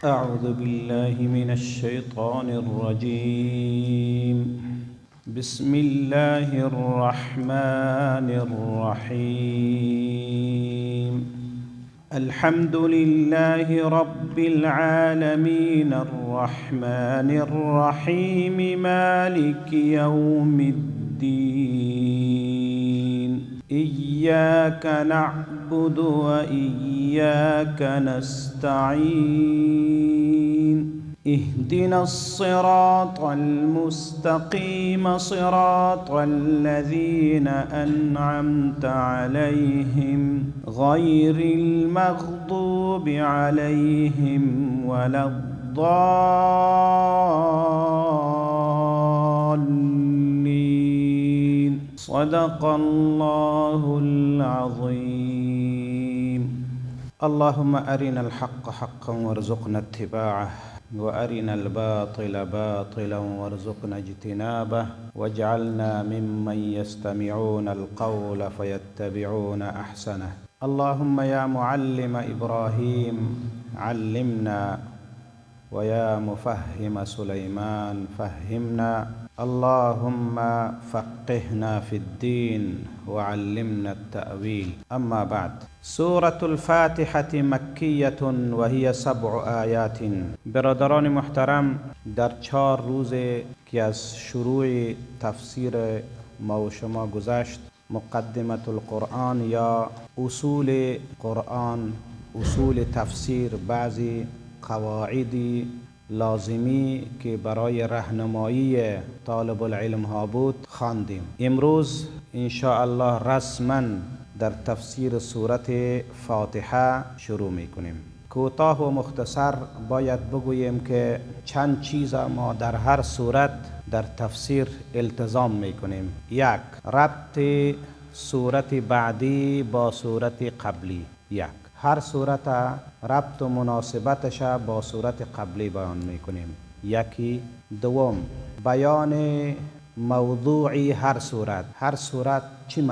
أعوذ بالله من الشيطان الرجيم. بسم الله الرحمن الرحيم. الحمد لله رب العالمين الرحمن الرحيم مالك يوم الدين. إياك نعبد وإياك نستعين. اهدنا الصراط المستقيم صراط الذين أنعمت عليهم غير المغضوب عليهم ولا الضالين. صدق الله العظيم. اللهم أرنا الحق حقا وارزقنا اتباعه وأرنا الباطل باطلا وارزقنا اجتنابه واجعلنا ممن يستمعون القول فيتبعون أحسنه. اللهم يا معلم إبراهيم علمنا، ويا مفهم سليمان فهمنا. اللهم فقهنا في الدين وعلمنا التأويل. أما بعد، سورة الفاتحة مكية وهي 7 آیات. برادران محترم، در 4 روز که از شروع تفسیر ما و شما گذشت، مقدمة القرآن یا اصول قرآن، اصول تفسیر، بعضی قواعدی لازمی که برای راهنمایی طالب العلم ها بود خواندیم. امروز ان شاء الله رسما در تفسیر سورت فاتحه شروع میکنیم. کوتاه و مختصر باید بگوییم که چند چیز ما در هر سورت در تفسیر التزام میکنیم. 1. ربط سورت بعدی با سورت قبلی. هر صورت ربط و مناسبتش با صورت قبلی بیان میکنیم. 1. 2. بیان موضوعی هر صورت. هر صورت چی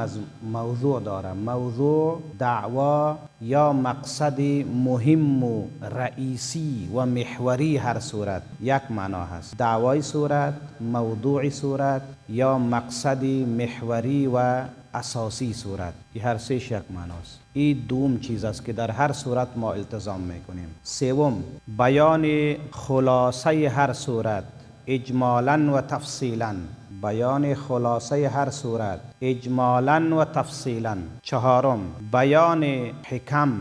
موضوع داره؟ موضوع، دعوا یا مقصد مهم و رئیسی و محوری هر صورت یک معنا هست. دعوای صورت، موضوع صورت یا مقصد محوری و اساسی صورت. این هر سه یک معناست. این دوم چیز است که در هر صورت ما التزام میکنیم. 3. بیان خلاصه هر صورت اجمالا و تفصیلا. بیان خلاصه هر صورت اجمالا و تفصیلا. 4. بیان حکم،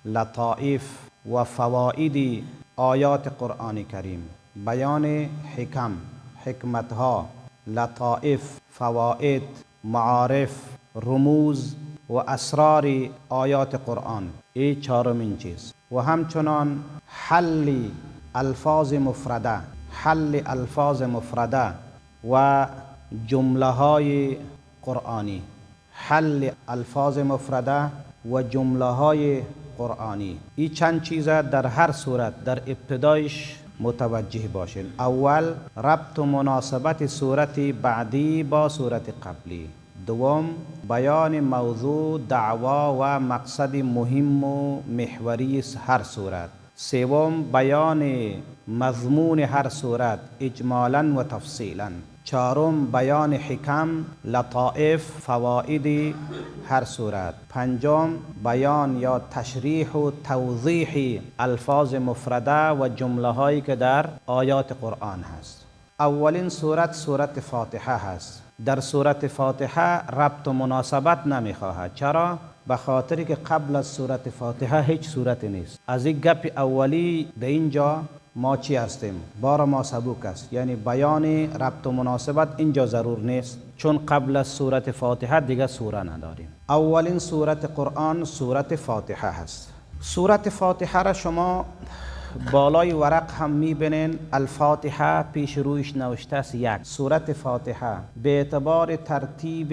لطائف و فواید آیات قرآن کریم. بیان حکم، حکمتها، لطائف، فواید، معارف، رموز و اسرار آیات قرآن. این 4مین چیز. و همچنان حل الفاظ مفرده، حل الفاظ مفرده و جمله های قرآنی. حل الفاظ مفرده و جمله های قرآنی. این چند چیزه در هر صورت در ابتدایش متوجه باشین. اول، ربط و مناسبت صورت بعدی با صورت قبلی. 2. بیان موضوع، دعوا و مقصد مهم و محوری هر صورت. 3. بیان مضمون هر صورت اجمالا و تفصیلا. 4. بیان حکم، لطائف، فواید هر صورت. 5. بیان یا تشریح و توضیح الفاظ مفرده و جمله هایی که در آیات قرآن هست. اولین صورت سورت فاتحه هست. در سورت فاتحه ربط و مناسبت نمیخواهد. چرا؟ به خاطری که قبل از سورت فاتحه هیچ سورت نیست. از این گپ اولی به اینجا ما چی هستیم؟ بار ما سبوک است. یعنی بیان ربط و مناسبت اینجا ضرور نیست، چون قبل از سورت فاتحه دیگه سوره نداریم. اولین سورت قرآن سورت فاتحه هست. سورت فاتحه را شما بالای ورق هم میبینین. الفاتحه پیش رویش نوشته است 1. سورت فاتحه به اعتبار ترتیب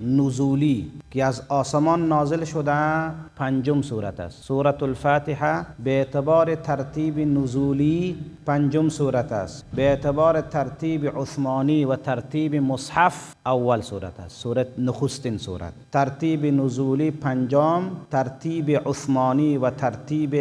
نزولی که از آسمان نازل شده 5م سورت است. سورت الفاتحه به اعتبار ترتیب نزولی 5م سورت است. به اعتبار ترتیب عثمانی و ترتیب مصحف اول سورت است. سورت نخستین سورت. ترتیب نزولی 5م، ترتیب عثمانی و ترتیب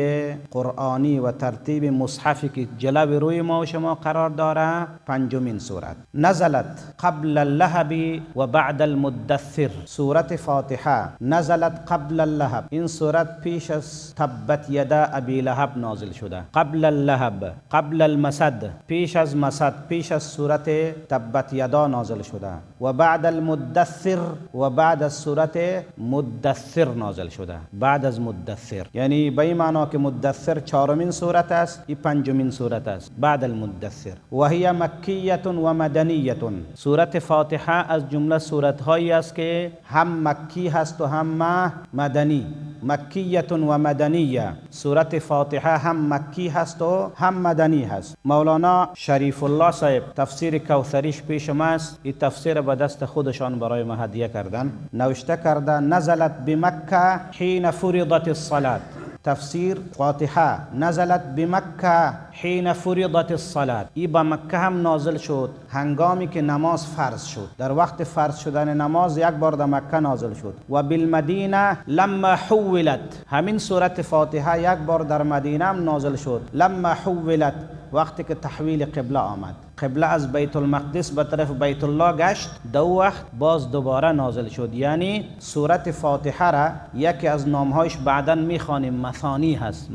قرآنی و ترتیب مصحفی که جلو روی ما و شما قرار داره پنجمین سورت. نزلت قبل اللهب و بعد المدثر. سورت فاتحه نزلت قبل اللهب. این سورت پیش از تبت یدا ابی لهب نازل شده. قبل اللهب، قبل المسد، پیش از مسد، پیش از سورت تبت یدا نازل شده. و بعد المدثر، و بعد از سورت مدثر نازل شده. بعد از مدثر یعنی به این معنا که مدثر چهارمین سورت است، این پنجمین سورت است بعد المدثر. و هی مکیه و مدنیه. سورت فاتحه از جمله سورت هایی است که هم مکی هست و هم مدنی. مکیه و مدنیه. سورت فاتحه هم مکی هست و هم مدنی هست. مولانا شریف الله صاحب تفسیر کوثریش پیش ما است. این تفسیر به دست خودشان برای ما هدیه کردن. نوشته کرده نزلت بمکه حین فرضت الصلاة. تفسیر فاتحه نزلت بمکه حین فرضت الصلاة. ای با مکه هم نازل شد هنگامی که نماز فرض شد. در وقت فرض شدن نماز یک بار در مکه نازل شد. و بالمدینه لما حولت. همین سورت فاتحه یک بار در مدینه هم نازل شد. لما حولت، وقتی که تحویل قبله آمد. قبله از بیت المقدس به طرف بیت الله گشت، دو وقت باز دوباره نازل شد. یعنی سورت فاتحه را یکی از نامهایش بعداً میخوانیم مثانی هست.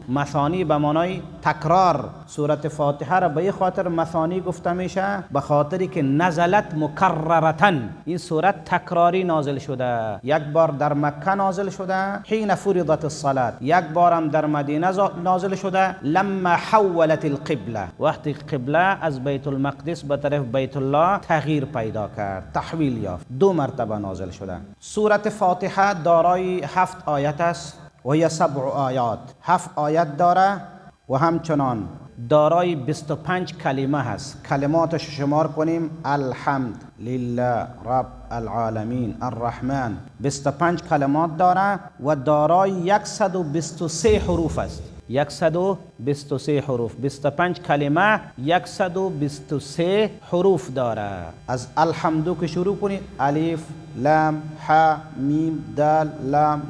مثانی به معنای تکرار. سورت فاتحه را به این خاطر مثانی گفته میشه به خاطری که نزلت مکررتن. این سورت تکراری نازل شده. یک بار در مکه نازل شده حین فرضت الصلاة، یک بار هم در مدینه نازل شده لما حولت القبله، وقتی قبله از بیت المقدس به طرف بیت الله تغییر پیدا کرد، تحویل یافت. دو مرتبه نازل شده. سورت فاتحه دارای 7 آیت است و یا 7 آیات. 7 آیت داره و همچنان دارای 25 کلمه هست. کلماتش شمار کنیم: الحمد لله رب العالمین الرحمن. 25 کلمات داره و دارای 123 حروف است. 123 حروف. 25 کلمه 123 حروف داره. از الحمدو که شروع کنید: الف لام ح میم دال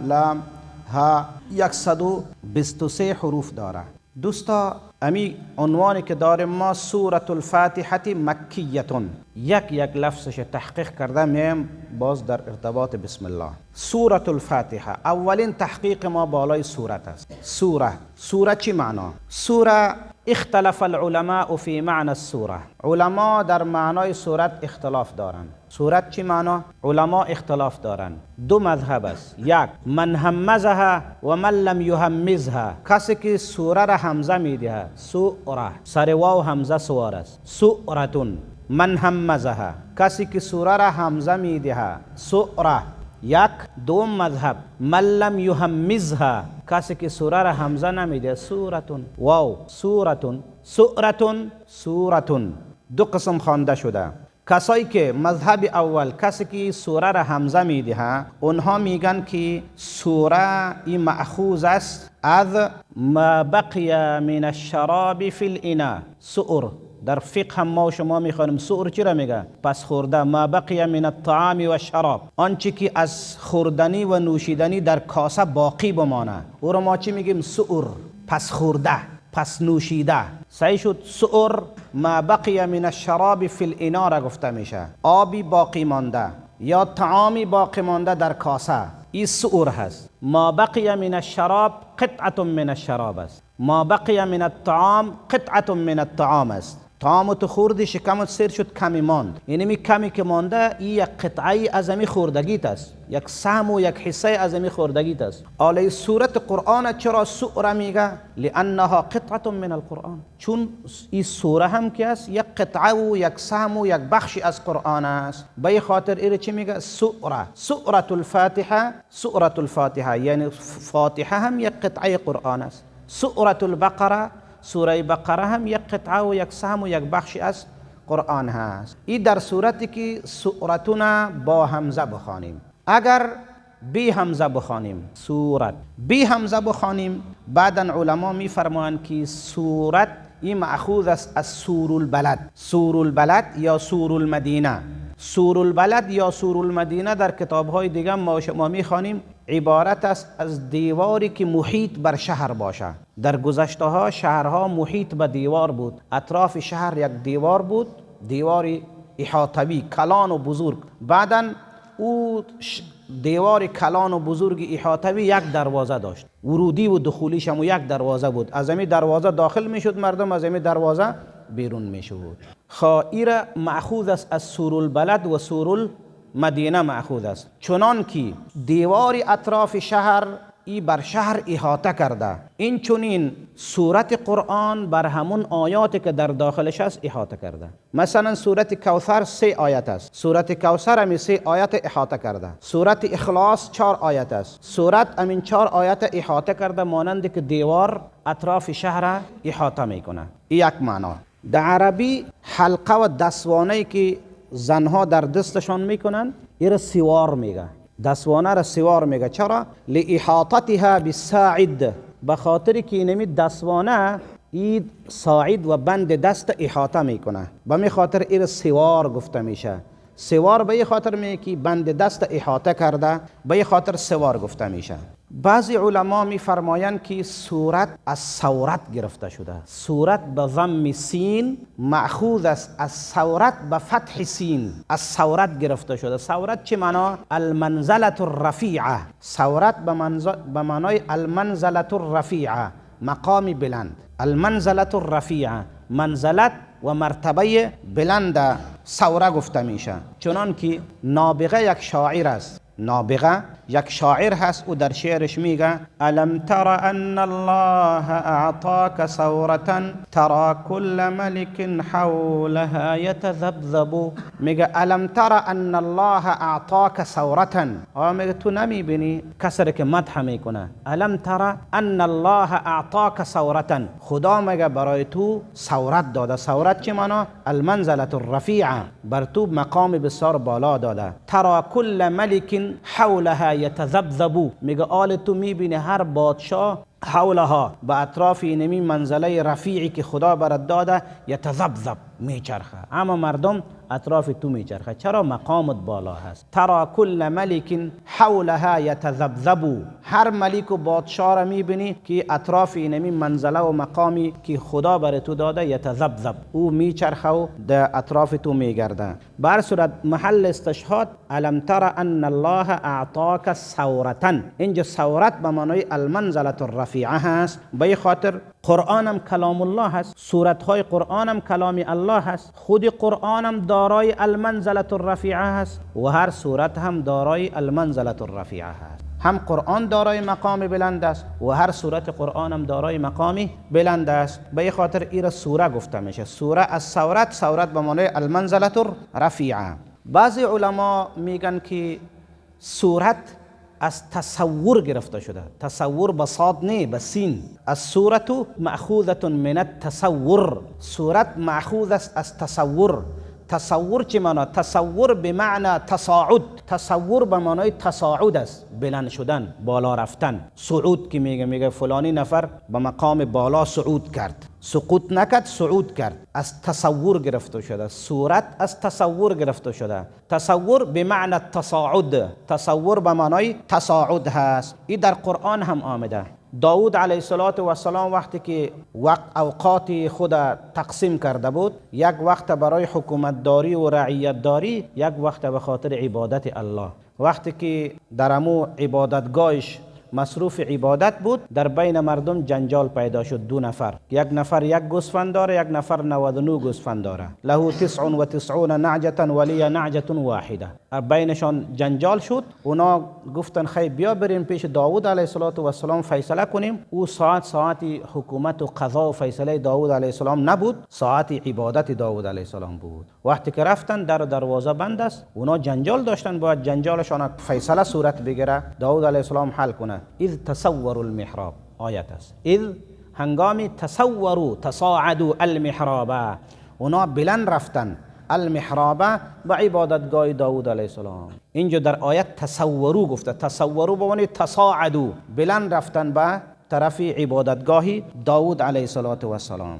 لام ها. 123 حروف داره. دوستا امی عنوانی که داریم ما سورة الفاتحه مکیتون. یک لفظش تحقیق کرده میم باز در ارتباط بسم الله. سورة الفاتحه اولین تحقیق ما بالای سورت است. سوره چی معنا؟ سوره اختلف العلماء فی معنی السوره. علما در معنای سورت اختلاف دارند. سورت چی معنا؟ علما اختلاف دارند. دو مذهب است. یک من همزها و من لم یهمزها. کسی که سوره را همزه میده، سوره سر واو همزه سوار است، سورتون. من همزها، کسی که سوره را همزه میده، سوره. یک. دو مذهب من لم یهمزها، کسی که سوره را همزه نمیده، سورتون. واو سورتون. دو قسم خوانده شده. کسایی که مذهب اول، کسی که سوره را همزه میده، اونها میگن که سوره این مأخوذ است از ما بقی من الشراب فی الاناء. سؤر در فقه هم ما و شما میخوانیم. سؤر چی را میگه؟ پس خورده. ما بقی من الطعام و الشراب، آنچه که از خوردنی و نوشیدنی در کاسه باقی بمانه، او را ما چی میگیم؟ سؤر. پس خورده، پس نوشیده. صحیح شد. سؤر ما بقی من الشراب فی الاناء را گفته میشه. آبی باقی مانده یا طعامی باقی مانده در کاسه، این سؤر هست. ما بقی من الشراب قطعه من الشراب است. ما بقی من الطعام قطعه من الطعام است. طعام تو خوردی، شکمت سیر شد، کمی ماند. یعنی می کمی که مانده این یک قطعه از می خوردگیت است، یک سهم و یک حصه از می خوردگیت است. آلی سورت قرآن چرا سؤره میگه؟ لانها قطعه من القرآن. چون این سوره هم که است یک قطعه و یک سهم و یک بخشی از قرآن است. به خاطر ایره چی میگه؟ سوره. سورة الفاتحه یعنی فاتحه هم یک قطعه قرآن است. سورة البقره، سوره بقره هم یک قطعه و یک سهم و یک بخشی از قرآن هست. این در صورتی که سورتون با همزه بخوانیم. اگر بی همزه بخوانیم، سورت بی همزه بخوانیم، بعدا علما می فرمایند که سورت این مأخوذ است از سور البلد. سور البلد یا سور المدینه. سور البلد یا سور المدینه در کتاب‌های دیگه ما می‌خوانیم عبارت است از دیواری که محیط بر شهر باشه. در گذشته ها شهرها محیط به دیوار بود، اطراف شهر یک دیوار بود، دیواری احاطوی کلان و بزرگ. بعداً او دیوار کلان و بزرگ احاطوی یک دروازه داشت، ورودی و دخولیش هم یک دروازه بود. از همین دروازه داخل میشد مردم، از همین دروازه بیرون میشد. ایره مأخوذ است از سور البلد و سور المدینه مأخوذ است، چنان که دیوار اطراف شهر ای بر شهر احاطه کرده. این چنین سورت قرآن بر همون آیاتی که در داخلش است احاطه کرده. مثلا سورت کوثر 3 آیت است، سورت کوثر هم 3 آیت احاطه کرده. سورت اخلاص 4 آیت است، سورت همین 4 آیت احاطه کرده، مانند که دیوار اطراف شهر احاطه میکنه. این یک معنا. در عربی حلقه و دستوانه که زنها در دستشان میکنن این سوار میگه، دستوانه را سوار میگه. چرا؟ لاحاطتها بالساعد، بخاطر که اینمی دستوانه این ساعد و بند دست احاطه میکنه، به می خاطر این سوار گفته میشه. سوار به خاطر میگه که بند دست احاطه کرده، به خاطر سوار گفته میشه. بعضی علما میفرمایند که سورت از ثورت گرفته شده. سورت به ضم سین مأخوذ است از ثورت به فتح سین، از ثورت گرفته شده. ثورت چه معنا؟ المنزله الرفیعه. ثورت به معنای المنزله الرفیعه، مقام بلند. المنزله الرفیعه، منزلت و مرتبه بلند ثوره گفته میشه. چنان که نابغه یک شاعر است، نابغه یک شاعر هست و در شعرش میگه الم تر ان الله اعطاك ثورة ترى كل ملك حولها يتذبذب. میگه الم تر ان الله اعطاك ثورة، میگه تو نمیبینی؟ کسر که مدح میکنه الم تر ان الله اعطاك ثورة، خدا میگه برای تو ثورت داده. ثورت چه معنا؟ المنزلة الرفیعه، بر تو مقام بسیار بالا داده. ترى كل ملك حولها یتذبذب، میگه آل تو میبینه هر بادشاه حولها به اطراف اینمی منزله رفیعی که خدا برات داده یتذبذب میچرخه، اما مردم اطراف تو میچرخه. چرا؟ مقامت بالا هست. ترى كل ملك حولها یتذبذب، هر ملک و بادشاه را میبینی که اطراف اینمی منزله و مقامی که خدا برات تو داده یتذبذب، او میچرخه و در اطراف تو میگرده. بر صورت محل استشهاد الم تر ان الله اعطاك ثورة، اینجا ثورت به معنای المنزله الرفیعه هست. به خاطر قرآن هم کلام الله هست، سورت های قرآن هم کلام الله هست، خود قرآن هم دارای المنزله الرفیعه هست و هر سورت هم دارای المنزله الرفیعه هست. هم قرآن دارای مقام بلند است و هر سورت قرآن هم دارای مقامی بلند است. به خاطر این سوره گفته میشه سوره از ثورت، ثورت به معنای المنزله الرفیعه. بعضی علما میگن که سورت از تصور گرفته شده. تصور با صاد نه، با سین. السورة مأخوذة من التصور، سورت مأخوذ است از تصور. تصور چه معنا؟ تصور به معنی تصاعد، تصور به معنای تصاعد است، بلند شدن، بالا رفتن. صعود که میگه فلانی نفر به مقام بالا صعود کرد، سقوط نکرد، صعود کرد. از تصور گرفته شده. صورت از تصور گرفته شده. تصور به معنی تصاعد، تصور به معنای تصاعد هست. این در قرآن هم آمده. داود علیه السلام وقتی که اوقات خود تقسیم کرده بود، یک وقت برای حکومت داری و رعیت داری، یک وقت به خاطر عبادت الله. وقتی که در امو عبادتگاهش مصروف عبادت بود، در بین مردم جنجال پیدا شد. 2 نفر، یک نفر یک گوسفند داره، یک نفر 99 گوسفند داره. له 99 نعجة ولی نعجة واحده. بینشان جنجال شد. اونا گفتن خیلی بیا بریم پیش داوود علیه السلام فیصله کنیم. او ساعت حکومت و قضا و فیصله داوود علیه السلام نبود، ساعت عبادت داوود علیه السلام بود. وقتی که رفتن در دروازه بند است، اونا جنجال داشتن، باید جنجالشان فیصله صورت بگیره، داوود علیه السلام حل کنه. اذ تصوروا المحراب، آیت است. اذ هنگامی تصوروا، تصاعدوا المحراب، اونا بلند رفتن المحراب به عبادتگاه داوود علیه السلام. اینجا در آیت تصورو گفته، تصورو به معنی تصاعدوا، بلند رفتن به طرف عبادتگاه داود علیه السلام.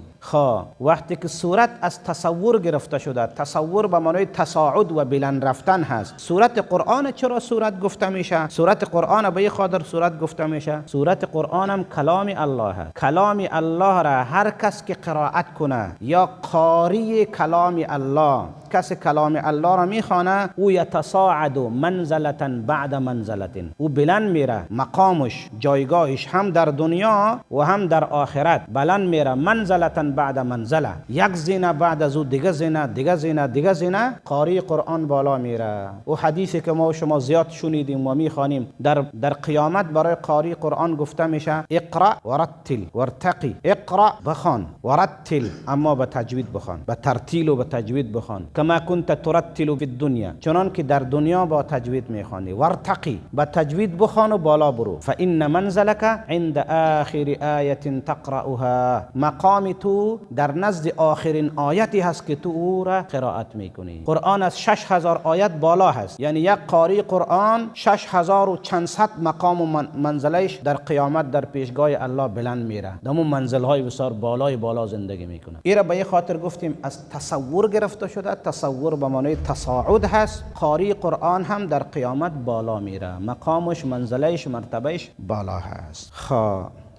وقتی که صورت از تصور گرفته شده، تصور به معنای تصاعد و بلند رفتن هست. صورت قرآن چرا صورت گفته میشه؟ صورت قرآن به خاطر صورت گفته میشه. صورت قرآن هم کلام الله هست. کلام الله را هر کس که قرائت کنه یا قاری کلام الله، کس کلام الله را میخوانه، او یتصاعد منزلتا بعد منزلت، او بلند میره، مقامش جایگاهش هم در دنیا و هم در آخرت بلند میره، منزلتا بعد منزله، یک زینه بعد از او دیگه زینه، دیگه زینه، دیگه زینه، قاری قرآن بالا میره. او حدیثی که ما شما زیاد شنیدیم و میخوانیم، در قیامت برای قاری قرآن گفته میشه اقرا ورتل ورتقی، اقرا بخوان، ورتل اما به تجوید بخوان، به ترتیل و به تجوید بخوان، کما کنت ترتل فی الدنیا، چنان که در دنیا با تجوید میخوانی، ورتقی به تجوید بخوان و بالا برو، فان منزلک عند آخر آیه تقرأها، مقام تو در نزد آخرین آیتی هست که تو او را قرائت میکنی. قرآن از 6000 آیت بالا هست، یعنی یک قاری قرآن 6000 و چند صد مقام و منزلش در قیامت در پیشگاه الله بلند میره، دمون منزل های بسیار بالای بالا زندگی میکنه. ایرا به خاطر گفتیم از تصور گرفته شده. تصور به معنای تصاعد هست. قاری قرآن هم در قیامت بالا میره، مقامش، منزلش، مرتبهش بالا هست.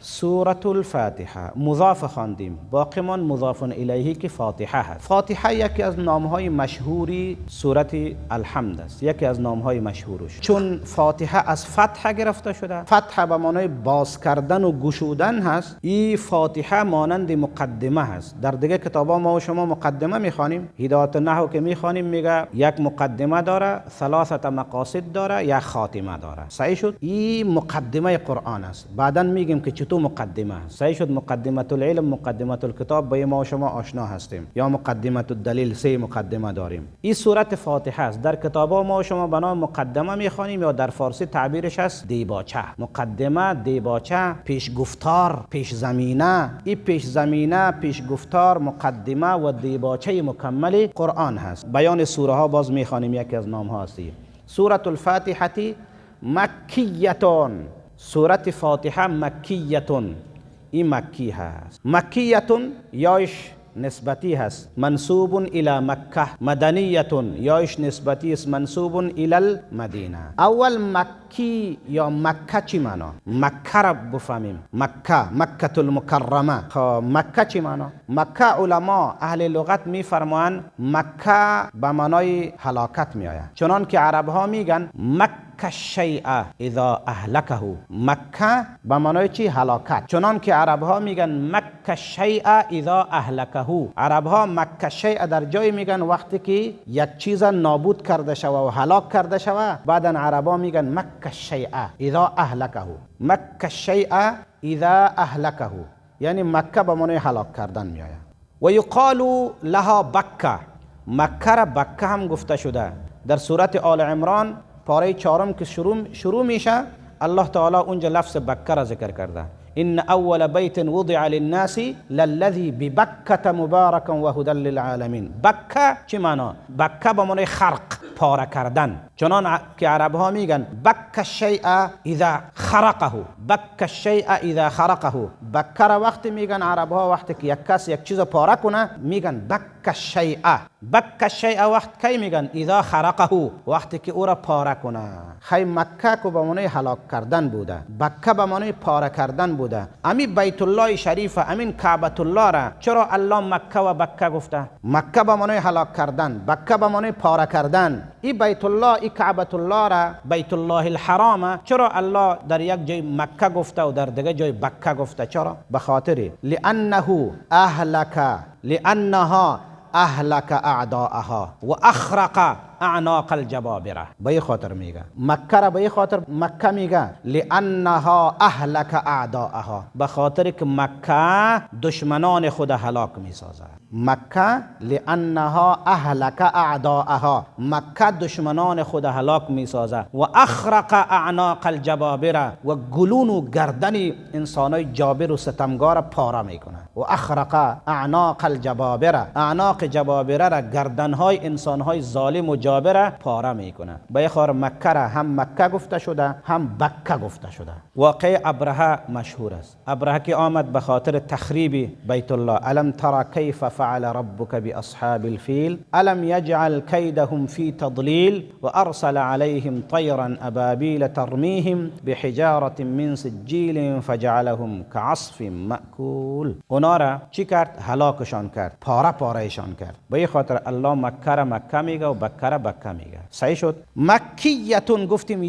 سورة الفاتحه مضاف خواندیم، باقیمان مضاف الیه که فاتحه هست. فاتحه یکی از نامهای مشهوری سورت الحمد است، یکی از نامهای مشهورش، چون فاتحه از فتح گرفته شده. فتح به معنای باز کردن و گشودن هست. این فاتحه مانند مقدمه هست. در دیگه کتابا ما و شما مقدمه میخوانیم، هدایت النحو که میخوانیم میگه یک مقدمه داره، ثلاثه مقاصد داره، یک خاتمه داره. صحیح شد؟ این مقدمه قرآن است. بعداً میگیم که تو مقدمه. صحیح شد؟ مقدمه العلم، مقدمه الکتاب به ما و شما آشنا هستیم، یا مقدمه الدلیل، 3 مقدمه داریم. این سورت فاتحه است. در کتابا ما و شما به نام مقدمه میخوانیم، یا در فارسی تعبیرش است دیباچه. مقدمه، دیباچه، پیش گفتار، پیش زمینه. این پیش زمینه، پیش گفتار، مقدمه و دیباچه مکمل قرآن هست. بیان سوره ها باز میخوانیم، یکی از نام ها است سورت الفاتحه مکیتون. سورت فاتحه مکیتون، این مکی هست. مکیتون یایش نسبتی هست، منصوب الى مکه. مدنیتون یایش نسبتی است، منصوب الى المدینه. اول مکی یا مکه چی معنا؟ مکه را بفهمیم. مکه المکرمه. مکه چی معنا؟ مکه علما اهل لغت میفرمایند مکه به معنای هلاکت میآید، چنان که عرب ها میگن مکه الشیء اذا اهلکه. مکه به معنای چی؟ هلاکت. چنان که عرب ها میگن مکه الشیء اذا اهلکه. عرب ها مکه الشیء در جای میگن وقتی که یک چیز نابود کرده شوه و هلاک کرده شوه. بعدا عرب ها میگن مکه الشیء اذا اهلکه. مکه الشیء اذا اهلکه یعنی مکه به معنای هلاک کردن میآید. و یقال لها بکه. مکه را بکه هم گفته شده. در سورت آل عمران پاره 4 که شروع میشه، الله تعالی اونجا لفظ بکه را ذکر کرده. ان اول بیت وضع للناس للذی ببکه مبارکا و هدی للعالمین. بکه چی معنا؟ بکه به معنای خرق، پاره کردن. چنان که عرب ها میگن بکه الشیء اذا خرقه. بکه الشیء اذا خرقه. بکه را وقتی میگن عرب ها وقتی که یک کس یک چیز پاره کنه میگن بکه الشیء. بکه الشیء وقت کی میگن؟ اذا خرقه، وقتی که او را پاره کنه. خی مکه کو به معنای هلاک کردن بوده، بکه به معنای پاره کردن بوده. امی بیت الله شریف، امین کعبه الله را چرا الله مکه و بکه گفته؟ مکه به معنای هلاک کردن، بکه به معنای پاره کردن. این بیت الله، این کعبه الله را، بیت الله الحرام، چرا الله در یک جای مکه گفته و در دیگه جای بکه گفته؟ چرا؟ به خاطر لانه اهلک، لانها اهلک اعداءها و اخرق اعناق الجبابره. به خاطر میگه مکه را، به خاطر مکه میگه لانها اهلک اعداءها، به خاطر که مکه دشمنان خود هلاک میسازه. مکه لانها اهلک اعداءها، مکه دشمنان خود هلاک میسازه. و اخرق اعناق الجبابره، و گلون و گردن انسانای جابر و ستمگار پاره میکنه. و اخرق اعناق الجبابره، اعناق جبابره را، گردنهای انسانهای ظالم و حجابه را پاره میکنه. به خاطر مکه را هم مکه گفته شده هم بکه گفته شده. واقع ابرهه مشهور است. ابرهه که آمد به خاطر تخریب بیت الله، الم ترى کیف فعل ربک باصحاب الفیل الم یجعل کیدهم فی تضلیل و ارسل علیهم طیرا ابابیل ترمیهم بحجاره من سجیل فجعلهم كعصف مأکول. اونا را چی کرد؟ هلاکشان کرد، پاره پارهشان کرد. به خاطر الله مکه را مکه میگه و بکه را بکه میگه. صحیح شد؟ مکیتون گفتیم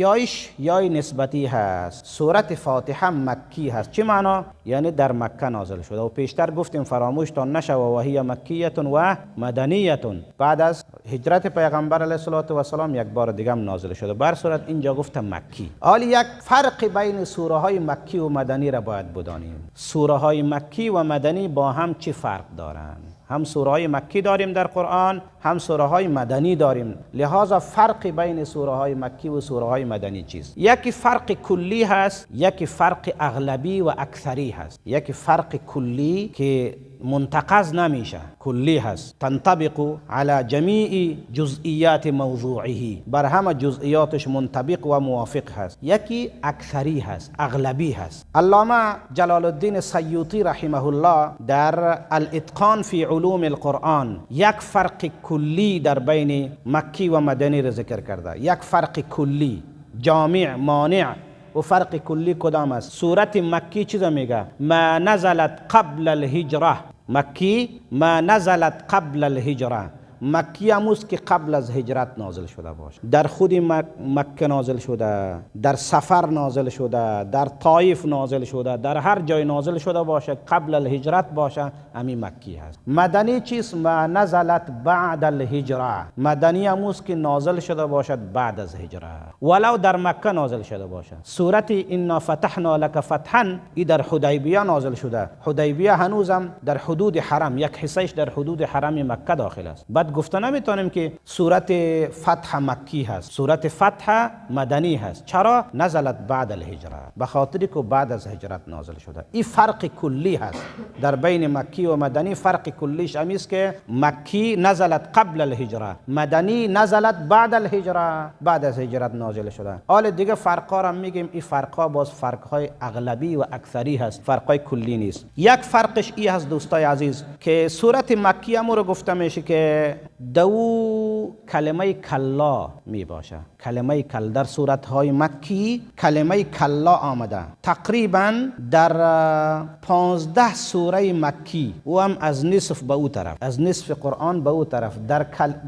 یای نسبتی هست. سورت فاتحه مکی هست. چی معنا؟ یعنی در مکه نازل شده و پیشتر گفتیم فراموش تا نشه و هی مکیتون و مدنیتون. بعد از هجرت پیغمبر علیه السلام یک بار دیگه هم نازل شده. بر صورت اینجا گفتم مکی. حالا یک فرق بین سوره های مکی و مدنی را باید بدانیم. سوره های مکی و مدنی با هم چی فرق دارند؟ هم سوره های مکی داریم در قرآن، هم سوره های مدنی داریم. لحاظا فرق بین سوره های مکی و سوره های مدنی چیست؟ یکی فرق کلی هست، یکی فرق اغلبی و اکثری هست. یکی فرق کلی که منتقض نمیشه، کلی هست، تنطبق على جمیع جزئیات موضوعه، بر همه جزئیاتش منطبق و موافق هست. یکی اکثری هست، اغلبی هست. علامه جلال الدین سیوطی رحمه الله در الاتقان فی علوم القرآن یک فرق کلی در بین مکی و مدنی را ذکر کرده. یک فرق کلی جامع مانع. و فرق کلی کدام است؟ سورت مکی چیزا میگه؟ ما نزلت قبل الهجره. مکی ما نزلت قبل الهجره. مکی هموست که قبل از هجرت نازل شده باشه. در خود مکه نازل شده، در سفر نازل شده، در طایف نازل شده، در هر جای نازل شده باشه قبل الهجرت باشه، همین مکی هست. مدنی چیست؟ ما نزلت بعد الهجره. مدنی هموست که نازل شده باشد بعد از هجرت، ولو در مکه نازل شده باشه. سورت انا فتحنا لك فتحا ای در حدیبیه نازل شده. حدیبیه هنوزم در حدود حرم، یک حصهش در حدود حرم مکه داخل است. بعد گفته نمیتونیم که سورت فتح مکی هست، سورت فتح مدنی هست. چرا؟ نزلت بعد الهجره، به خاطری که بعد از هجرت نازل شده. این فرق کلی هست در بین مکی و مدنی. فرق کلیش امیست که مکی نزلت قبل الهجره، مدنی نزلت بعد الهجره، بعد از هجرت نازل شده. حال دیگه فرقا را میگیم. این فرقا باز فرقهای اغلبی و اکثری هست، فرقای کلی نیست. یک فرقش ای هست دوستای عزیز که سورت مکی امور گفته میشه که دو کلمه کلا می باشه. کلمه کل در صورت های مکی کلمه کلا آمده. تقریبا در 15 سوره مکی و هم از نصف به او طرف، از نصف قرآن به او طرف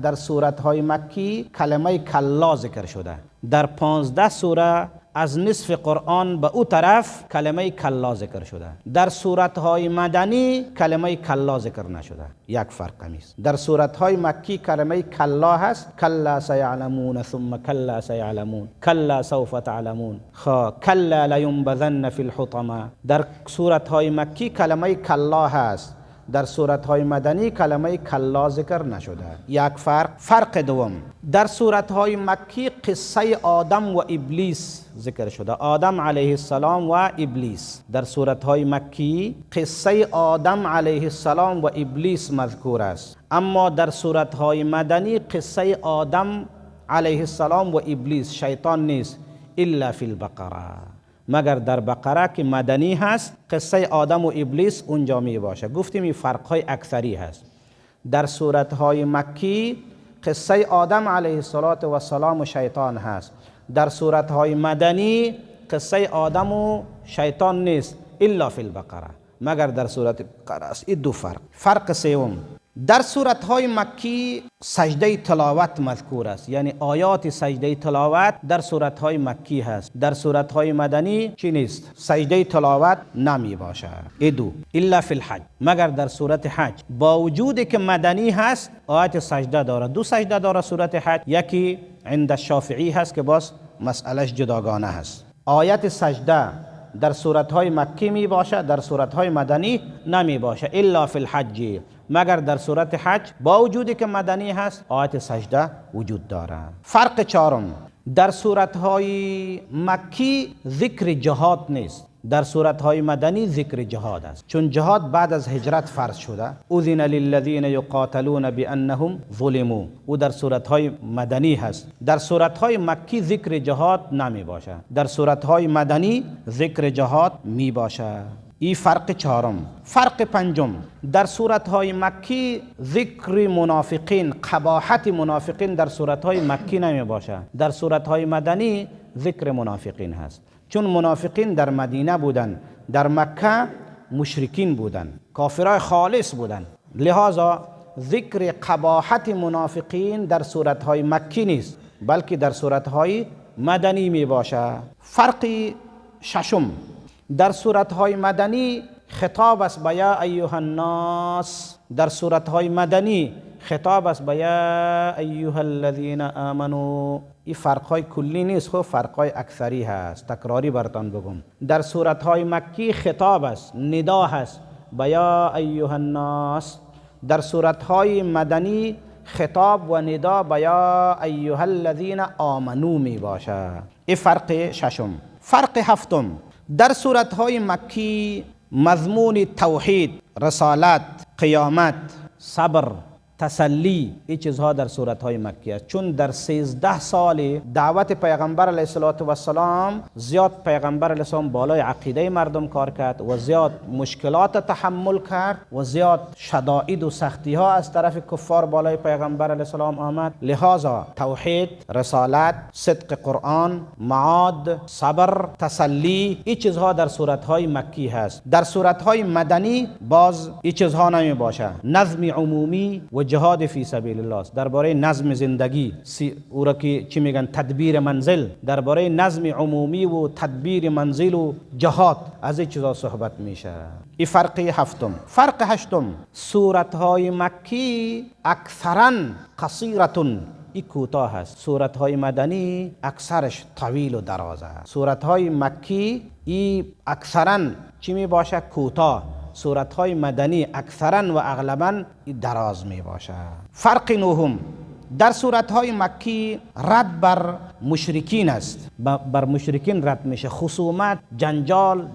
در صورت های مکی کلمه کلا ذکر شده. در 15 سوره از نصف قرآن به او طرف کلمه کلا ذکر شده. در سورت‌های مدنی کلمه کلا ذکر نشده. یک فرق است. در سورت‌های مکی کلمه کلا هست، کلا سیعلمون ثم کلا سیعلمون کلا سوف تعلمون کلا لینبذن فی الحطمه. در سورت‌های مکی کلمه کلا هست، در سورت‌های مدنی کلمه کلا ذکر نشده. یک فرق. فرق دوم، در سورت‌های مکی قصه آدم و ابلیس ذکر شده. آدم علیه السلام و ابلیس. در سورت‌های مکی قصه آدم علیه السلام و ابلیس مذکور است، اما در سورت‌های مدنی قصه آدم علیه السلام و ابلیس، شیطان نیست، الا فی البقره، مگر در بقره که مدنی هست قصه آدم و ابلیس اونجا می باشه. گفتیم این فرقهای اکثری هست. در سورت‌های مکی قصه آدم علیه السلام و شیطان هست. در سورت‌های مدنی قصه آدم و شیطان نیست، الا فی البقره، مگر در سورت بقره است. این دو فرق. فرق سوم، در سورت‌های مکی سجده تلاوت مذکور است، یعنی آیات سجده تلاوت در سورت‌های مکی هست. در سورت‌های مدنی چی نیست؟ سجده تلاوت نمی باشه. دو الا فی الحج، مگر در سورت حج. با وجودی که مدنی هست آیات سجده داره. دو سجده داره سورت حج. یکی عند الشافعی هست که باز مسئلهش جداگانه هست. آیت سجده در سورت‌های مکی می باشه، در سورت‌های مدنی نمی باشه. الا فی الحج، مگر در سورت حج با وجودی که مدنی هست آیت سجده وجود داره. فرق چهارم، در صورتهای مکی ذکر جهاد نیست، در صورتهای مدنی ذکر جهاد است، چون جهاد بعد از هجرت فرض شده. اذن للذین یقاتلون بانهم ظلموا، او در صورتهای مدنی هست. در صورتهای مکی ذکر جهاد نمی باشه، در صورتهای مدنی ذکر جهاد می باشه. این فرق چهارم. فرق پنجم، در صورتهای مکی ذکر منافقین، قباحت منافقین در صورتهای مکی نمی باشه، در صورتهای مدنی ذکر منافقین هست، چون منافقین در مدینه بودن، در مکه مشرکین بودن، کافرای خالص بودن، لذا ذکر قباحت منافقین در صورتهای مکی نیست بلکه در صورتهای مدنی می باشه. فرق ششم، در صورتهای مدنی خطاب است به یا ایها الناس، در صورتهای مدنی خطاب است به یا ایها الذین آمنو. این فرقهای کلی نیست، خب فرقهای اکثری هست، تکراری براتون بگم. در صورتهای مکی خطاب است، ندا هست به یا ایها الناس. در صورتهای مدنی خطاب و ندا به یا ایها الذین آمنو می باشه. این فرق ششم. فرق هفتم، در صورتهای مکی مضمون توحید، رسالت، قیامت، صبر، تسلی، این چیزها در صورتهای مکی است، چون در 13 سال دعوت پیغمبر علیه السلام زیاد پیغمبر علیه السلام بالای عقیده مردم کار کرد و زیاد مشکلات تحمل کرد و زیاد شدائد و سختی ها از طرف کفار بالای پیغمبر علیه السلام آمد. لذا توحید، رسالت، صدق قرآن، معاد، صبر، تسلی، این چیزها در صورتهای مکی هست. در صورتهای مدنی باز این چیزها نمی باشه. نظم عمومی و جهاد فی سبیل الله است، درباره نظم زندگی، او را که چی میگن تدبیر منزل، درباره نظم عمومی و تدبیر منزل و جهاد، از این چیزا صحبت میشه. این فرق هفتم. فرق هشتم، سورتهای مکی اکثرا قصیرتون، این کوتاه هست، سورتهای مدنی اکثرش طویل و دراز است. سورتهای مکی این اکثرا چی می باشه؟ کوتاه. سورتهای مدنی اکثرا و اغلبا دراز می باشه. فرق نهم، در سورتهای مکی رد بر مشرکین است، بر مشرکین رد میشه، خصومت، جنجال،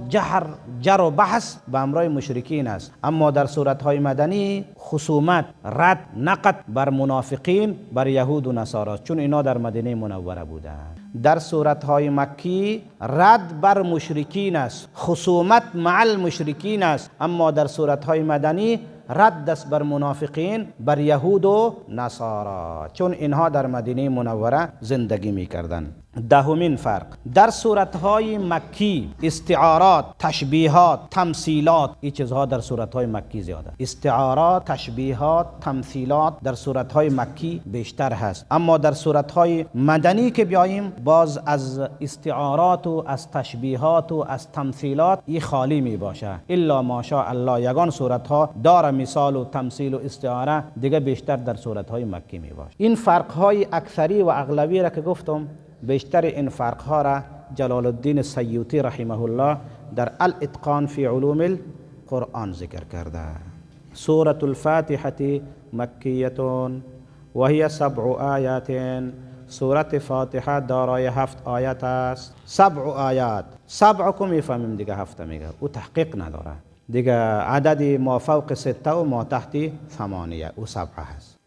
جر و بحث به امرای مشرکین است. اما در سورتهای مدنی خصومت، رد، نقد بر منافقین، بر یهود و نصارا، چون اینا در مدینه منوره بودند. در سورتهای مکی رد بر مشرکین است، خصومت مع المشرکین است، اما در سورتهای مدنی رد است بر منافقین، بر یهود و نصارا، چون اینها در مدینه منوره زندگی میکردند. دهمین فرق، در سورتهای مکی استعارات، تشبیهات، تمثیلات، این چیزها در سورتهای مکی زیاده. استعارات، تشبیهات، تمثیلات در سورتهای مکی بیشتر هست، اما در سورتهای مدنی که بیاییم باز از استعارات و از تشبیهات و از تمثیلات این خالی می باشه، الا ماشاء الله یگان سورتها داره مثال و تمثیل و استعاره، دیگه بیشتر در سورتهای مکی می باشه. این فرقهای اکثری و اغلبی را که گفتم، بیشتر این فرقها را جلال الدین سیوطی رحمه الله در الاتقان فی علوم القرآن ذکر کرده. سورة الفاتحة مکیتون و هی 7 آیات. سورت فاتحه دارای 7 آیت است. 7 آیات، 7 کو میفهمیم دیگه، 7 میگه، او تحقیق نداره دیگه. عدد ما فوق 6 و ما تحت 8 او 7 هست.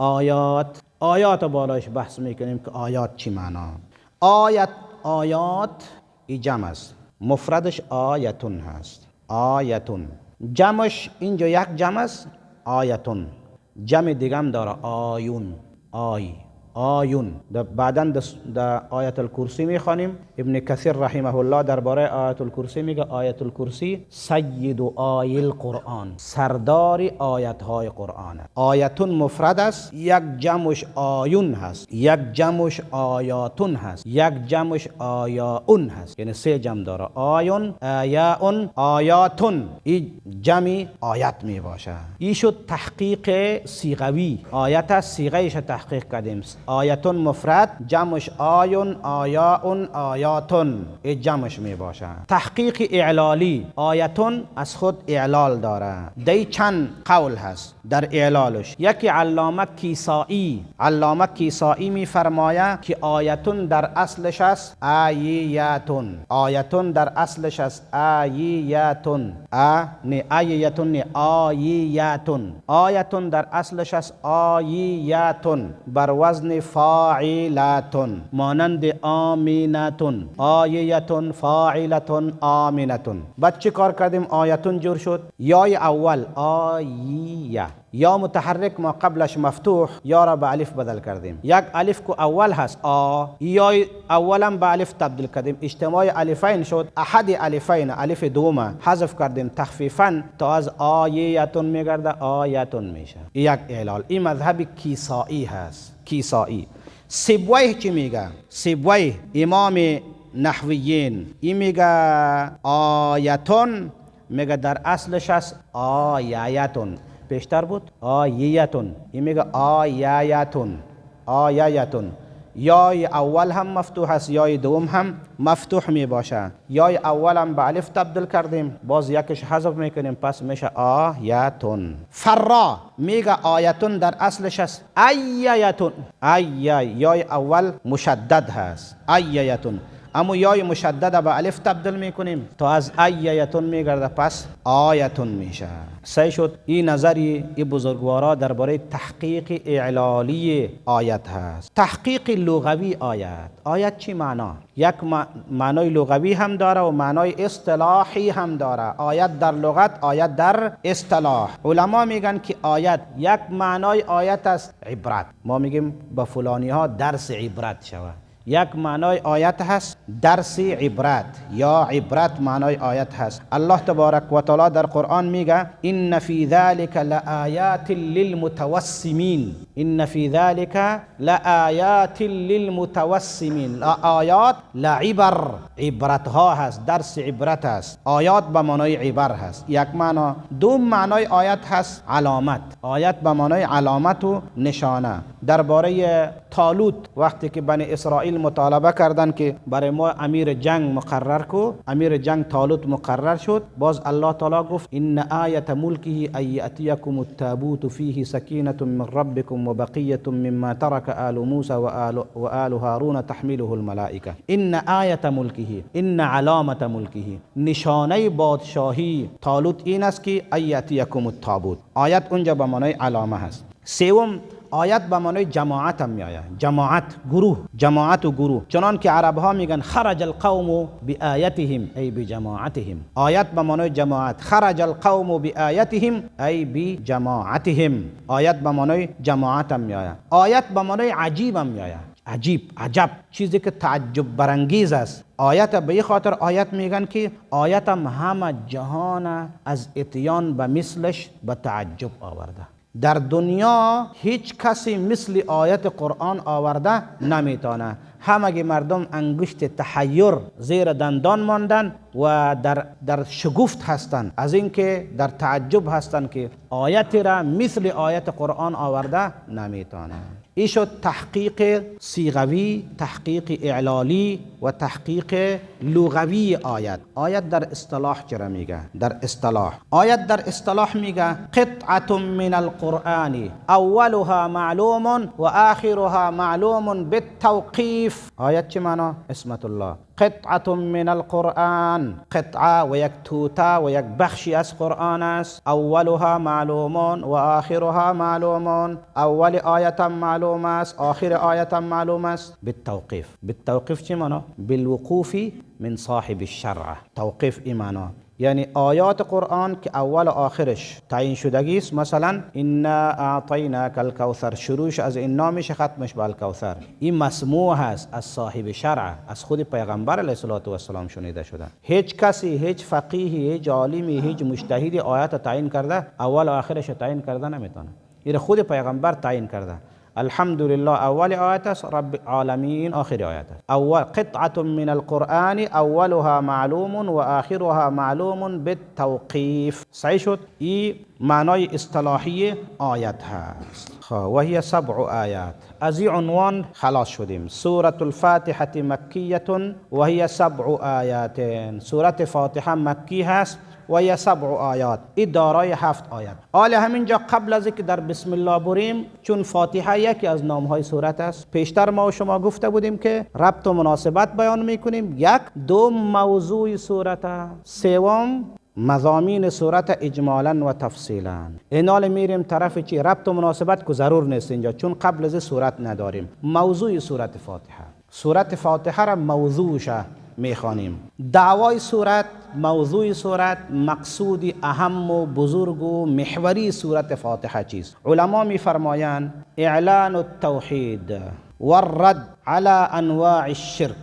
آیات بالاش بحث میکنیم که آیات چی معنا. آیات ای جمع است، مفردش آیتون هست. آیتون جمعش اینجا یک جمع است، آیتون. جمع دیگه هم داره، آیون، آیون. بعداً در آیت الکرسی میخوانیم. ابن کثیر رحمه الله درباره آیت الکرسی میگه آیت الکرسی سید و آی القرآن، سردار آیت های قرآن. آیتون مفرد است، یک جمعش آیون هست، یک جمعش آیاتون هست، یک جمعش آیاون هست، یعنی 3 جمع داره، آیون، آیاون، آیاتون. این جمع آیت می باشه. این شد تحقیق صیغوی. آیت صیغهش تحقیق کردیم، آیتون مفرد، جمعش آیون، آیاون، آیاتون، این جمعش می باشه. تحقیق اعلالی، آیتون از خود اعلال داره. دی چند قول هست در اعلالش. یکی علامه کیسائی می فرماید که آیتون در اصلش است آییاتون. آیتون در اصلش است آییاتون. نه آییاتون، نه آییاتون. آیتون در اصلش است آییاتون بر وزن فاعلاتون، مانند آمینتون. آییاتون، فاعلتون، آمینتون. بعد چی کار کردیم؟ آیتون جور شد. یای اول آییه، یا متحرک ما قبلش مفتوح، یا را به الف بدل کردیم. یک الف کو اول هست یا اولا به الف تبدیل کردیم، اجتماع الفین شد. احد الفین، الف دوم حذف کردیم تخفیفا تا از آیتون میگرده آیتون میشه. یک اعلال. این مذهب کیسائی هست. کیسائی. سیبویه چی میگه؟ سیبویه امام نحویین این میگه آیتون، میگه در اصلش هست آیاتون. پیشتر بود آییتون، این میگه آیاتون. آیاتون. یای اول هم مفتوح است، یای دوم هم مفتوح می باشه. یای اول هم به الف تبدیل کردیم، باز یکش حذف میکنیم، پس میشه آیاتون. فرا میگه آیتون در اصلش است ایاتون. یای اول مشدد هست ایاتون، اما یای مشدد به الف تبدیل میکنیم تا از ایاتون میگرده، پس آیتون میشه. صحیح شد. این نظری این بزرگوارا درباره تحقیق اعلالی آیت هست. تحقیق لغوی آیت چی معنا؟ یک معنای لغوی هم داره و معنای اصطلاحی هم داره. آیت در لغت، آیت در اصطلاح. علما میگن که آیت یک معنای آیت است عبرت. ما میگیم به فلانی ها درس عبرت شود. یک معنای آیت هست درس عبرت، یا عبرت معنای آیت هست. الله تبارک و تعالی در قرآن میگه ان فی ذلک لآیات للمتوسمین. ان فی ذلک لآیات للمتوسمین. آیات لعبر، عبرت ها هست، درس عبرت هست. آیات به معنای عبر هست، یک معنا. دو معنای آیت هست علامت. آیت به معنای علامت و نشانه. درباره طالوت وقتی که بنی اسرائیل مطالبه کردن که برای ما امیر جنگ مقرر کو، امیر جنگ طالوت مقرر شد، باز الله تعالی گفت ان آیت ملکه ان یأتیکم التابوت فیه سکینة من ربکم و بقیة مما ترک آل موسی و آل هارون تحمله الملائکه. ان آیت ملکه، ان علامت ملکه، نشانه بادشاهی طالوت این است که ان یأتیکم التابوت. آیت اونجا به معنای علامه هست. سوم، آیت به معنای جماعت هم می آید. جماعت، گروه، جماعت و گروه. چنان که عرب ها میگن خرج القوم بآیتهم ای بجماعتهم. آیت به معنای جماعت. خرج القوم بآیتهم ای بجماعتهم. آیت به معنای جماعت هم می آید. آیت به معنای عجیب هم می آید. عجیب، عجب، چیزی که تعجب برانگیز است. آیت به این خاطر آیت میگن که آیت هم همه جهان از اتیان به مثلش به تعجب آورده. در دنیا هیچ کسی مثل آیت قرآن آورده نمیتونه. همه مردم انگشت تحیر زیر دندان ماندن و در شگفت هستند از اینکه در تعجب هستند که آیت را مثل آیت قرآن آورده نمیتونه. این شد تحقیق صیغوی، تحقیق اعلالی و تحقیق لغوی آیت. آیت در اصطلاح چرا میگه؟ در اصطلاح آیت در اصطلاح میگه قطعه من القرآن اولها معلوم و آخرها معلوم بالتوقیف. آیت چه معنا؟ اسمت الله. قطعه من القرآن، قطعه و یک توته و یک بخشی از قرآن است. اولها معلوم و آخرها معلوم. اول آیت معلوم است، آخر آیت معلوم است. بالتوقیف. بالتوقیف چه معنا؟ بالوقوف من صاحب الشرع. توقیف ایمانا یعنی آیات قرآن که اول و آخرش تعیین شدگی است. مثلا انا اعطیناک الکوثر، شروعش از انا میشه، ختمش به الکوثر. این مسموع هست از صاحب شرع، از خود پیغمبر علیه السلام شنیده شده. هیچ کسی، هیچ فقیهی، هیچ عالمی، هیچ مجتهدی آیات تعیین کرده اول و آخرش تعیین کرده نمیتونه. این خود پیغمبر تعیین کرده. الحمدلله اول آیت است، رب العالمین آخر آیت است. اول قطعه من القرآن اولها معلوم و آخرها معلوم بالتوقیف. صحیح شد. این معنای اصطلاحی آیت هست. و هی 7 آیات. از این عنوان خلاص شدیم. سوره الفاتحه مکیه و هی 7 آیات. سوره فاتحه مکی هست و هی 7 آیات. این دارای 7 آیات. حالا همینجا قبل از اینکه در بسم الله بریم، چون فاتحه یکی از نامهای سورت است، پیشتر ما و شما گفته بودیم که ربط و مناسبت بیان میکنیم. یک، دو موضوع سورت، سوم مضامین صورت اجمالا و تفصیلا. اینال میریم طرف چی؟ ربط و مناسبت که ضرور نیست اینجا، چون قبل از صورت نداریم. موضوع صورت فاتحه، صورت فاتحه را موضوعش میخوانیم. دعوای صورت، موضوع صورت، مقصود اهم و بزرگ و محوری صورت فاتحه چیست؟ علما میفرمایند اعلان التوحید والرد على انواع الشرك.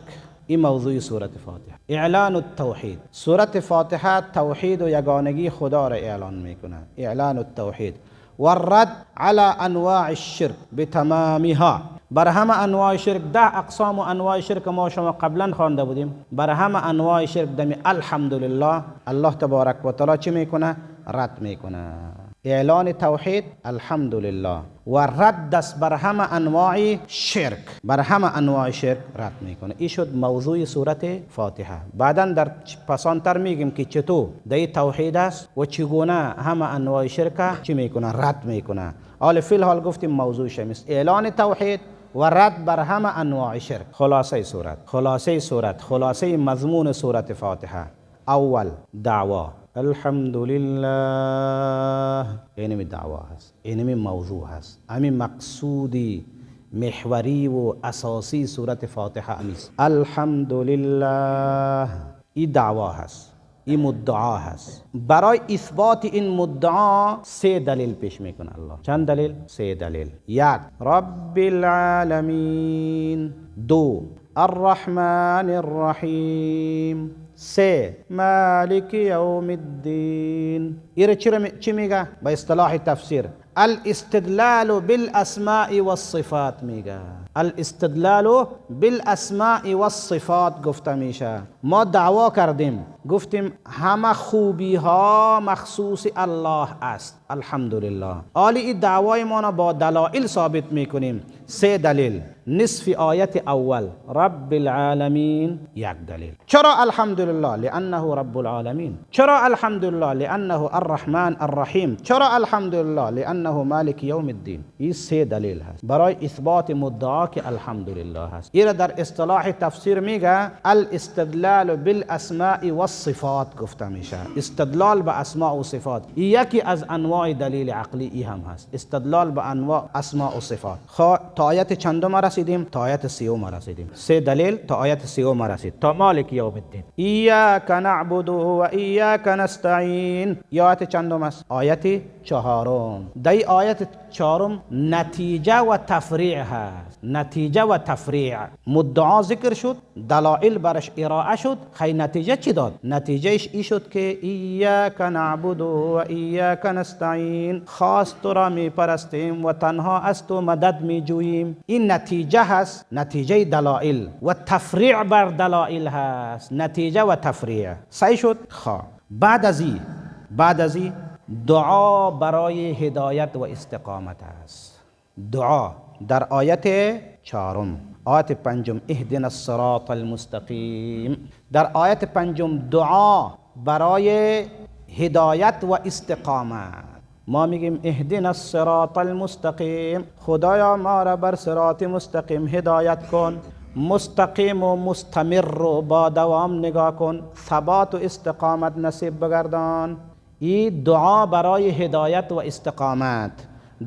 این موضوع صورت فاتحه. اعلان التوحید. صورت فاتحه توحید و یگانگی خدا را اعلان میکنه. اعلان التوحید والرد على انواع الشرك بتمامها. بر همه انواع شرک، 10 اقسام و انواع شرک ما شما قبلا خوانده بودیم. بر همه انواع شرک دمی الحمدلله الله تبارک و تعالی چی میکنه؟ رد میکنه. اعلان توحید الحمدلله و رد است بر همه انواع شرک، بر همه انواع شرک رد میکنه. این شد موضوع سورت فاتحه. بعدا در پسانتر میگیم که چطور در توحید است و چگونه همه انواع شرک چی میکنه؟ رد میکنه. حال فی الحال گفتیم موضوع شمیست اعلان توحید و رد بر همه انواع شرک. خلاصه سورت، خلاصه سورت، خلاصه مضمون سورت فاتحه. اول دعوا الحمدلله. اینمی دعوا هست، اینمی موضوع هست، همین مقصودی محوری و اساسی سورت فاتحه امیست. الحمدلله. این دعوا هست، این مدعا هست. برای اثبات این مدعا 3 دلیل پیش میکنه الله. چند دلیل؟ 3 دلیل. 1 رب العالمین، 2 الرحمن الرحیم، 3 مالک یوم الدین. این چی میگه؟ با اصطلاح تفسیر الاستدلال بالاسماء والصفات میگه. الاستدلال بالاسماء والصفات گفته میشه. ما دعوا کردیم، گفتیم همه خوبی ها مخصوص الله است، الحمدلله. حالی این دعوای ما با دلائل ثابت میکنیم. 3 دلیل. نصف آیت اول رب العالمین، 1 دلیل. چرا الحمدلله؟ لانه رب العالمین. چرا الحمدلله؟ لانه الرحمن الرحیم. چرا الحمدلله؟ لانه مالک یوم الدین. این 3 دلیل هست برای اثبات مدعا که الحمدلله هست. این در اصطلاح تفسیر میگه الاستدلال بالاسماء والصفات گفته میشه. استدلال به اسماء و صفات یکی از انواع دلیل عقلی ای هم هست. استدلال به انواع اسماء و صفات. تا آیت چندم رسیدیم؟ تا آیت 30 رسیدیم. 3 دلیل تا آیت 30 رسید، تا مالک یوم الدین. ایاک نعبد و ایاک نستعین. آیت چندم است؟ آیت 4. در آیت 4 نتیجه و تفریع هست. نتیجه و تفریع. مدعا ذکر شد، دلائل برش ارائه شد، خیلی نتیجه چی داد؟ نتیجهش ای شد که ایاک نعبد و ایاک نستعین، خاص تو را می پرستیم و تنها از تو مدد می جوییم. این نتیجه هست، نتیجه دلائل و تفریع بر دلائل هست. نتیجه و تفریع صحیح شد. بعد از این دعا برای هدایت و استقامت است. دعا در آیت 4. آیت 5 اهدنا الصراط المستقیم. در آیت 5 دعا برای هدایت و استقامت. ما میگیم اهدنا الصراط المستقیم، خدایا ما را بر صراط مستقیم هدایت کن. مستقیم و مستمر رو با دوام نگاه کن، ثبات و استقامت نصیب بگردان. این دعا برای هدایت و استقامت.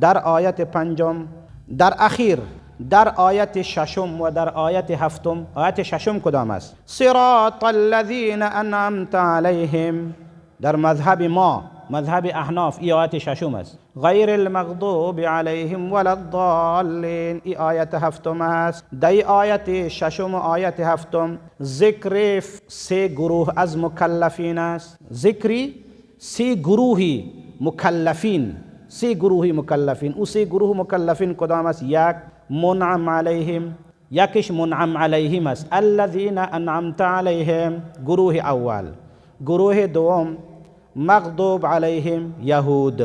در آیت 5 در اخیر، در آیت 6 و در آیت 7. آیت 6 کدام است؟ صراط الذین انعمت علیهم. در مذهب ما، مذهب احناف، این آیت 6 است. غیر المغضوب علیهم ولا الضالین. این آیت 7 است. در آیت 6 و آیت 7 ذکر 3 گروه از مکلفین است. ذکری 3 گروهی مکلفین، 3 گروهی مکلفین. او 3 گروه مکلفین کدام است؟ 1 منعم علیهم، یکیش منعم علیهم است، الذین انعمت علیهم، گروه اول. گروه دوم مغضوب علیهم، یهود.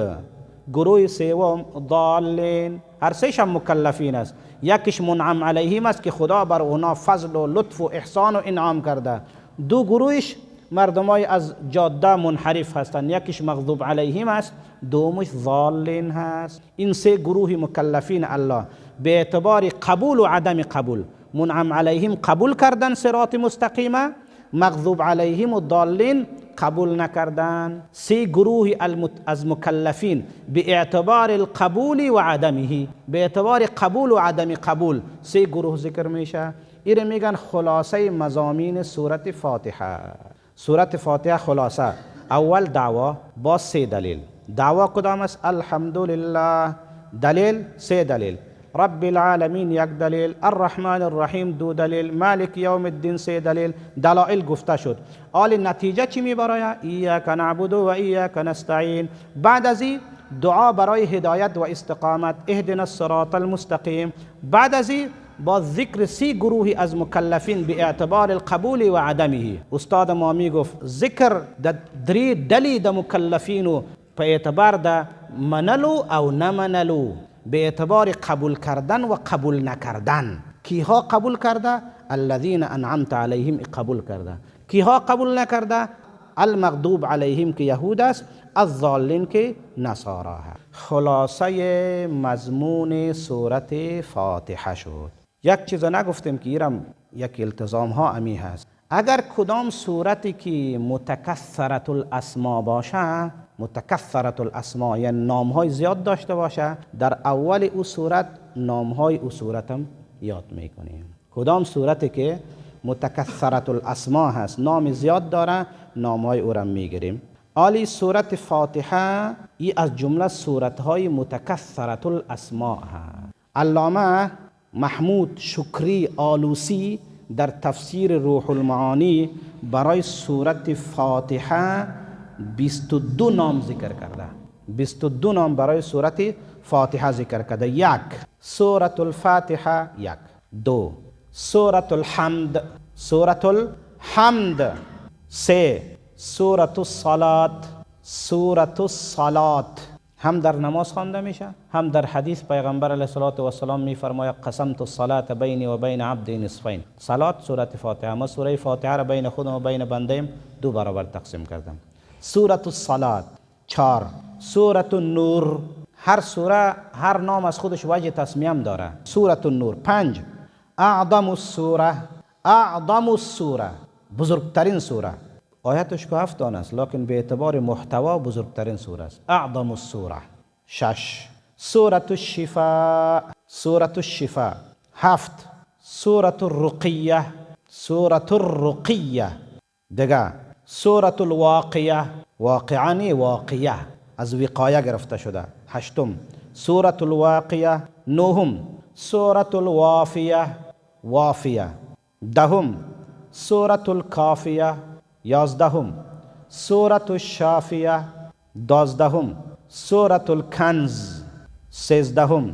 گروه سوم ضالین، هر سهش هم مکلفین است. یکیش منعم علیهم است که خدا بر اونا فضل و لطف و احسان و انعام کرده. دو گروهش مردمای از جاده منحرف هستند، یکیش مغضوب علیهم است، دومش ضالین هست. این سه گروه مکلفین الله به اعتبار قبول و عدم قبول، منعم علیهم قبول کردن صراط مستقیمه، مغضوب علیهم و ضالین قبول نکردن. سه گروه از مکلفین به اعتبار القبول و عدمه، به اعتبار قبول و عدم قبول سه گروه ذکر میشه. ایره میگن خلاصه مضامین سورت فاتحه. سورت فاتحه خلاصه اول دعوا با سه دلیل. دعوا کدام است؟ الحمدلله. دلیل سه دلیل. رب العالمین یک دلیل، الرحمن الرحیم دو دلیل، مالک یوم الدین سه دلیل. دلائل گفته شد. آل نتیجه چی میبراید؟ ایاک نعبد و ایاک نستعین. بعد از این دعا برای هدایت و استقامت، اهدنا الصراط المستقیم. بعد از این با ذکر سی گروه از مکلفین به اعتبار القبول و عدمه. استاد ما می گفت ذکر دری دلی د مکلفینو په اعتبار د منلو او نمنلو، به اعتبار قبول کردن و قبول نکردن. کیها قبول کرده؟ الذین انعمت علیهم قبول کرده. کیها قبول نکرده؟ المغضوب علیهم که یهود است، الضالین که نصارا است. خلاصه مضمون سورت فاتحه شد. یک چیز نگفتیم که ایرم یک التزام ها امی هست. اگر کدام صورتی که متکثرت الاسما باشه، متکثرت الاسما یعنی نام های زیاد داشته باشه، در اول او صورت نام های او صورت هم یاد میکنیم. کدام صورتی که متکثرت الاسما هست، نام زیاد داره، نام های او را میگیریم. آلی صورت فاتحه ای از جمله صورت های متکثرت الاسما هست. علامه محمود شکری آلوسی در تفسیر روح المعانی برای سورت فاتحه 22 نام ذکر کرده. 22 نام برای سورت فاتحه ذکر کرده. یک سورت الفاتحه، یک. دو سورت الحمد، سورت الحمد. سه سورت الصلاة، سورت الصلاة. هم در نماز خوانده میشه، هم در حدیث پیغمبر علیه السلام میفرماید قسمت الصلاة بینی و بین عبدی نصفین. صلات سورت فاتحه. ما سوره فاتحه را بین خودم و بین بنده‌ام دو برابر تقسیم کردم. سورت الصلاة. چهار سورت النور. هر سوره هر نام از خودش وجه تسمیه داره. سورت النور. پنج اعظم السوره، اعظم السوره، بزرگترین سوره. آیتش که 7 است لکن به اعتبار محتوا بزرگترین سوره است. اعظم السوره. شش سورت الشفاء، سورت الشفاء. هفت سورت الرقیه، سورت الرقیه. دیگه سورت الواقیه، واقعانی واقعه از وقایه گرفته شده. هشتم سورت الواقیه. نهم سورت الوافیه، وافیه. دهم سورت الکافیه. یازدهم سورت الشافیه. دوازدهم سورت الکنز. سیزدهم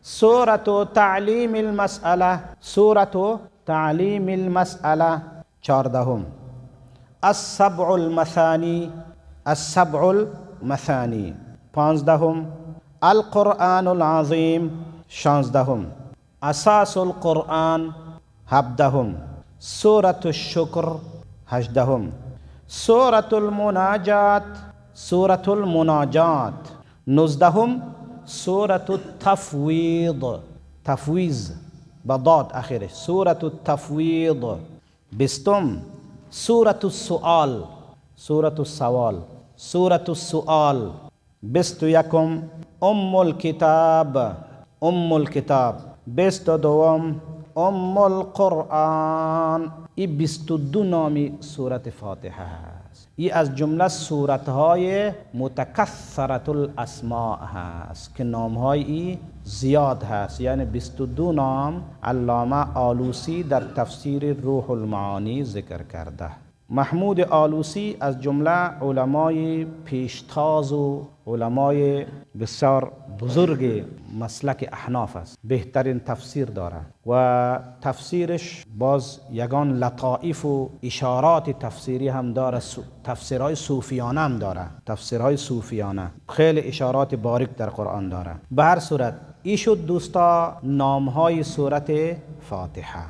سورت تعلیم المسئله، سورت تعلیم المسئله. چهاردهم السبع المثانی، السبع المثانی. پانزدهم القرآن العظیم. شانزدهم اساس القرآن. هفدهم سورت الشکر. هجدهم سورت المناجات، سورت المناجات. نوزدهم سورت التفویض، تفویض بضاد آخرش، سورت التفویض. بیستم سورت السؤال، سورت السوال، سورت السؤال. بیست و یکم ام الکتاب، ام الکتاب. بیست و دوم ام القرآن. این 22 نامی سورت فاتحه هست. این از جمله سورتهای متکثرت الاسماء هست که نامهای ای زیاد هست، یعنی 22 نام علامه آلوسی در تفسیر روح المعانی ذکر کرده. محمود آلوسی از جمله علمای پیشتاز و علمای بسیار بزرگ مسلک احناف است، بهترین تفسیر داره و تفسیرش باز یگان لطائف و اشارات تفسیری هم داره، تفسیرهای صوفیانه هم داره، تفسیرهای صوفیانه خیلی اشارات باریک در قرآن داره. به هر صورت این شد دوستا نامهای سورت فاتحه.